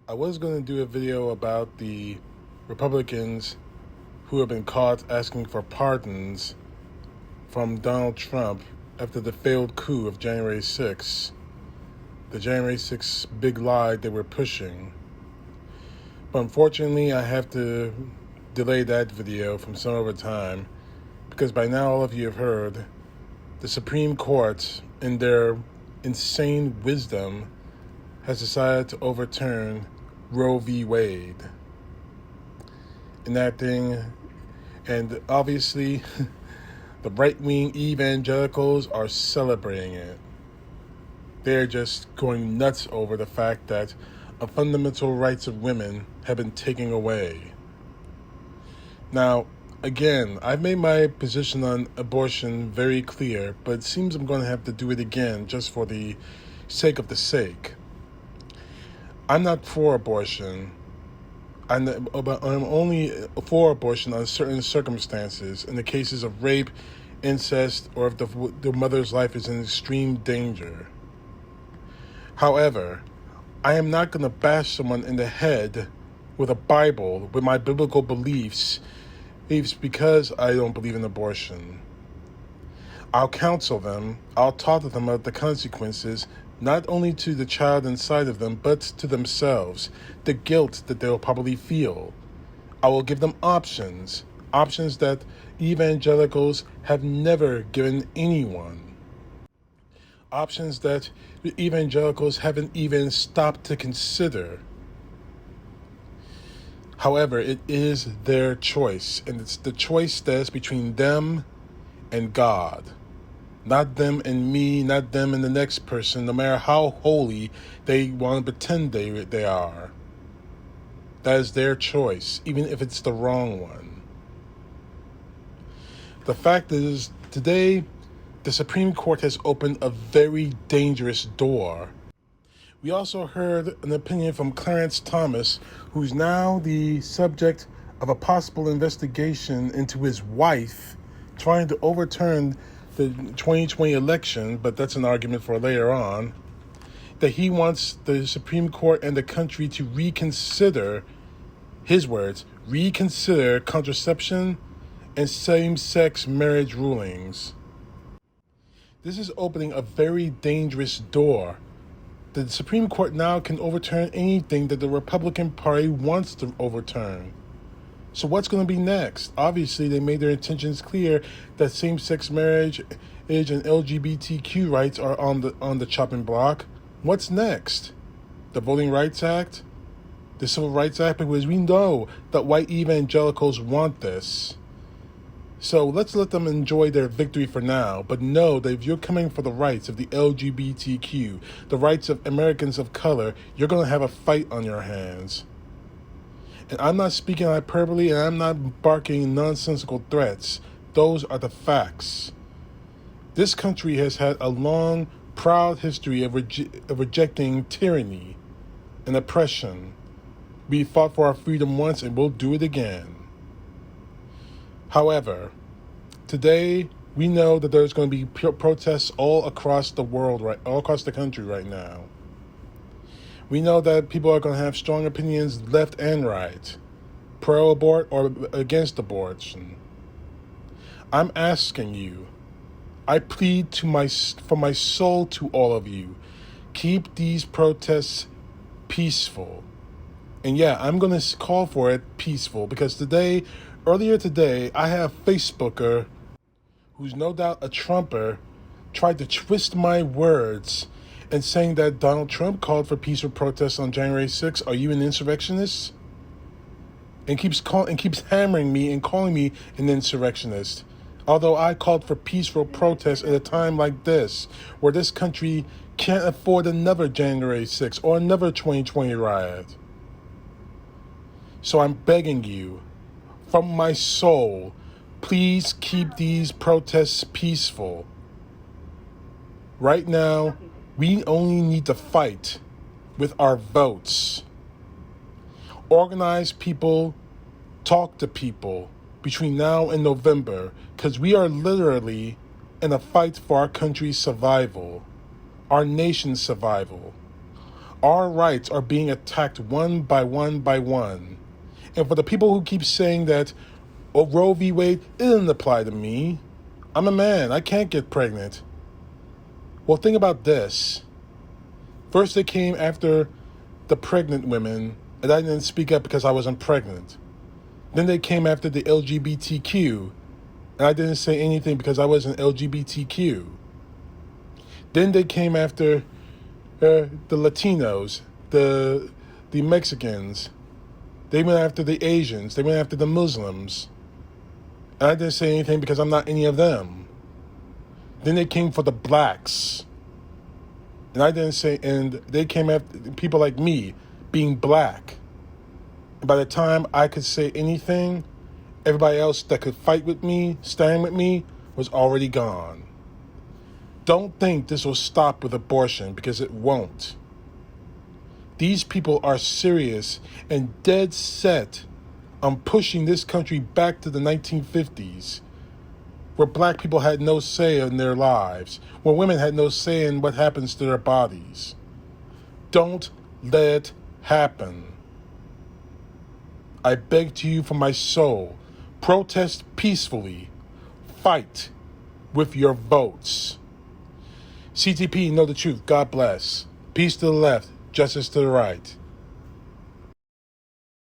I was going to do a video about the Republicans who have been caught asking for pardons from Donald Trump after the failed coup of January 6th, the January 6th big lie they were pushing. But unfortunately, I have to delay that video from some other time because by now all of you have heard the Supreme Court, in their insane wisdom, has decided to overturn Roe v. Wade. And obviously, the right-wing evangelicals are celebrating it. They're just going nuts over the fact that fundamental rights of women have been taken away. Now, again, I've made my position on abortion very clear, but it seems I'm going to have to do it again just for the sake of the sake. I'm not for abortion. I'm only for abortion on certain circumstances, in the cases of rape, incest, or if the mother's life is in extreme danger. However, I am not going to bash someone in the head with a Bible, with my biblical beliefs because I don't believe in abortion. I'll counsel them, I'll talk to them about the consequences, not only to the child inside of them, but to themselves, the guilt that they'll probably feel. I will give them options that evangelicals have never given anyone. Options that the evangelicals haven't even stopped to consider. However, it is their choice, and it's the choice that's between them and God. Not them and me, not them and the next person, no matter how holy they want to pretend they are. That is their choice, even if it's the wrong one. The fact is, today, the Supreme Court has opened a very dangerous door. We also heard an opinion from Clarence Thomas, who's now the subject of a possible investigation into his wife trying to overturn the 2020 election, but that's an argument for later on, that he wants the Supreme Court and the country to reconsider, his words, reconsider contraception and same-sex marriage rulings. This is opening a very dangerous door. The Supreme Court now can overturn anything that the Republican Party wants to overturn. So what's going to be next? Obviously, they made their intentions clear that same-sex marriage and LGBTQ rights are on the chopping block. What's next? The Voting Rights Act? The Civil Rights Act? Because we know that white evangelicals want this. So let's let them enjoy their victory for now, but know that if you're coming for the rights of the LGBTQ, the rights of Americans of color, you're going to have a fight on your hands. And I'm not speaking hyperbole, and I'm not barking nonsensical threats. Those are the facts. This country has had a long, proud history of rejecting tyranny and oppression. We fought for our freedom once, and we'll do it again. However, today we know that there's going to be protests all across the world, all across the country right now. We know that people are going to have strong opinions left and right, pro-abort or against abortion. I'm asking you, I plead for my soul to all of you, keep these protests peaceful. And yeah, I'm going to call for it peaceful because earlier today, I have a Facebooker who's no doubt a Trumper tried to twist my words and saying that Donald Trump called for peaceful protests on January 6th. Are you an insurrectionist? And keeps hammering me and calling me an insurrectionist. Although I called for peaceful protests at a time like this, where this country can't afford another January 6th or another 2020 riot. So I'm begging you, from my soul, please keep these protests peaceful. Right now, we only need to fight with our votes. Organize people, talk to people between now and November, because we are literally in a fight for our country's survival, our nation's survival. Our rights are being attacked one by one by one. And for the people who keep saying that, oh, Roe v. Wade, it doesn't apply to me. I'm a man. I can't get pregnant. Well, think about this. First, they came after the pregnant women, and I didn't speak up because I wasn't pregnant. Then they came after the LGBTQ, and I didn't say anything because I wasn't LGBTQ. Then they came after the Latinos, the Mexicans. They went after the Asians. They went after the Muslims. And I didn't say anything because I'm not any of them. Then they came for the blacks. And I didn't say, and they came after people like me being black. And by the time I could say anything, everybody else that could fight with me, stand with me, was already gone. Don't think this will stop with abortion, because it won't. These people are serious and dead set on pushing this country back to the 1950s, where black people had no say in their lives, where women had no say in what happens to their bodies. Don't let it happen. I beg to you from my soul, protest peacefully. Fight with your votes. CTP, know the truth. God bless. Peace to the left, justice to the right.